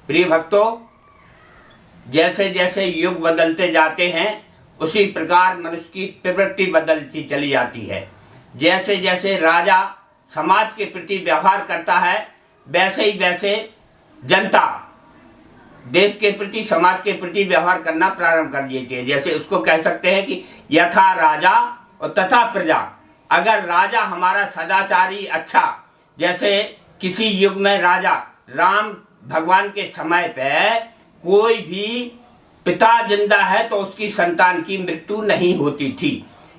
प्रिय भक्तों, जैसे जैसे युग बदलते जाते हैं उसी प्रकार मनुष्य की प्रवृत्ति बदलती चली जाती है। जैसे जैसे राजा समाज के प्रति व्यवहार करता है वैसे ही वैसे जनता देश के प्रति समाज के प्रति व्यवहार करना प्रारंभ कर देती है। जैसे उसको कह सकते हैं कि यथा राजा और तथा प्रजा। अगर राजा हमारा सदाचारी अच्छा, जैसे किसी युग में राजा राम भगवान के समय पे कोई भी पिता जिंदा है तो उसकी संतान की मृत्यु नहीं होती थी।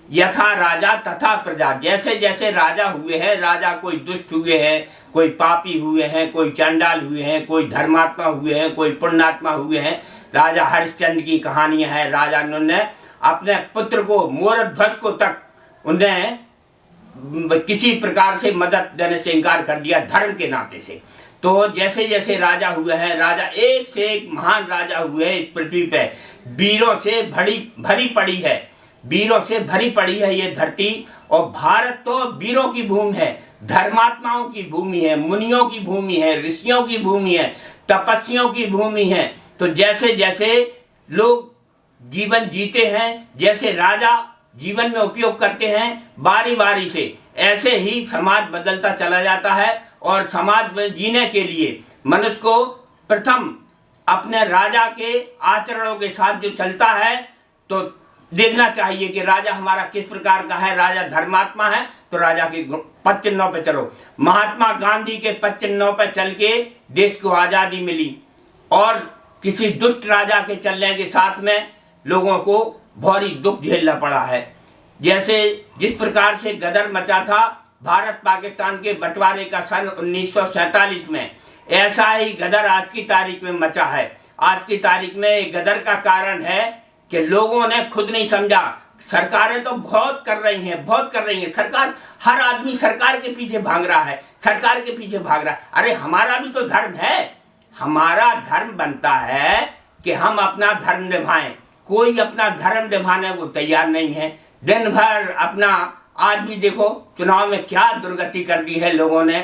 यथा राजा तथा प्रजा। जैसे जैसे राजा हुए हैं, राजा कोई दुष्ट हुए हैं, कोई पापी हुए हैं, कोई चंडाल हुए हैं, कोई धर्मात्मा हुए हैं, कोई पुण्यात्मा हुए हैं। राजा हरिश्चंद्र की कहानियां है। राजा ने अपने पुत्र को मोरध्वज को तक उन्हें किसी प्रकार से मदद देने से इनकार कर दिया धर्म के नाते से। तो जैसे जैसे राजा हुए हैं, राजा एक से एक महान राजा हुए हैं। इस पृथ्वी पे वीरों से भरी पड़ी है, वीरों से भरी पड़ी है ये धरती। और भारत तो वीरों की भूमि है, धर्मात्माओं की भूमि है, मुनियों की भूमि है, ऋषियों की भूमि है, तपस्वियों की भूमि है। तो जैसे जैसे लोग जीवन जीते हैं, जैसे राजा जीवन में उपयोग करते हैं बारी बारी से, ऐसे ही समाज बदलता चला जाता है। और समाज में जीने के लिए मनुष्य को प्रथम अपने राजा के आचरणों के साथ जो चलता है तो देखना चाहिए कि राजा हमारा किस प्रकार का है। राजा धर्मात्मा है तो राजा के पद चिन्हों पे चलो। महात्मा गांधी के पद चिन्हों पे चल के देश को आज़ादी मिली, और किसी दुष्ट राजा के चलने के साथ में लोगों को भारी दुख झेलना पड़ा है। जैसे जिस प्रकार से गदर मचा था भारत पाकिस्तान के बंटवारे का सन 1947 में, ऐसा ही गदर आज की तारीख में मचा है। आज की तारीख में गदर का कारण है कि लोगों ने खुद नहीं समझा। सरकारें तो बहुत कर रही हैं, बहुत कर रही हैं। सरकार, हर आदमी सरकार के पीछे भाग रहा है, सरकार के पीछे भाग रहा है। अरे हमारा भी तो धर्म है, हमारा धर्म बनता है कि हम अपना धर्म निभाएं। कोई अपना धर्म निभाने को तैयार नहीं है। दिन भर अपना, आज भी देखो चुनाव में क्या दुर्गति कर दी है लोगों ने,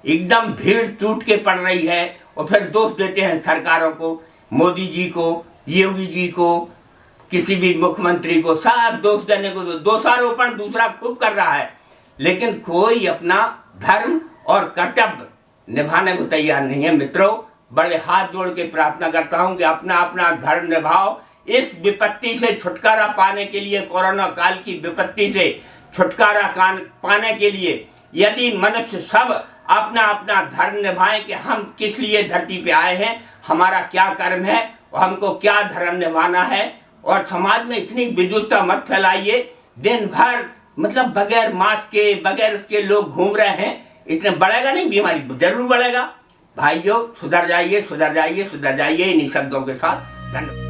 एकदम भीड़ टूट के पड़ रही है। और फिर दोष देते हैं सरकारों को, मोदी जी को, योगी जी को, किसी भी मुख्यमंत्री को, सब दोष देने को, दोषारोपण दूसरा खूब कर रहा है। लेकिन कोई अपना धर्म और कर्तव्य निभाने को तैयार नहीं है। मित्रों, बड़े हाथ जोड़ के प्रार्थना करता हूं कि अपना अपना धर्म निभाओ। इस विपत्ति से छुटकारा पाने के लिए, कोरोना काल की विपत्ति से छुटकारा पाने के लिए, यदि मनुष्य सब अपना अपना धर्म निभाएं कि हम किस लिए धरती पे आए हैं, हमारा क्या कर्म है, और हमको क्या धर्म निभाना है। और समाज में इतनी विद्युषता मत फैलाइए। दिन भर मतलब बगैर मास्क के, बगैर उसके लोग घूम रहे हैं। इतने बढ़ेगा नहीं, बीमारी जरूर बढ़ेगा। भाइयों, सुधर जाइए, सुधर जाइए, सुधर जाइए। इन्हीं शब्दों के साथ धन्यवाद।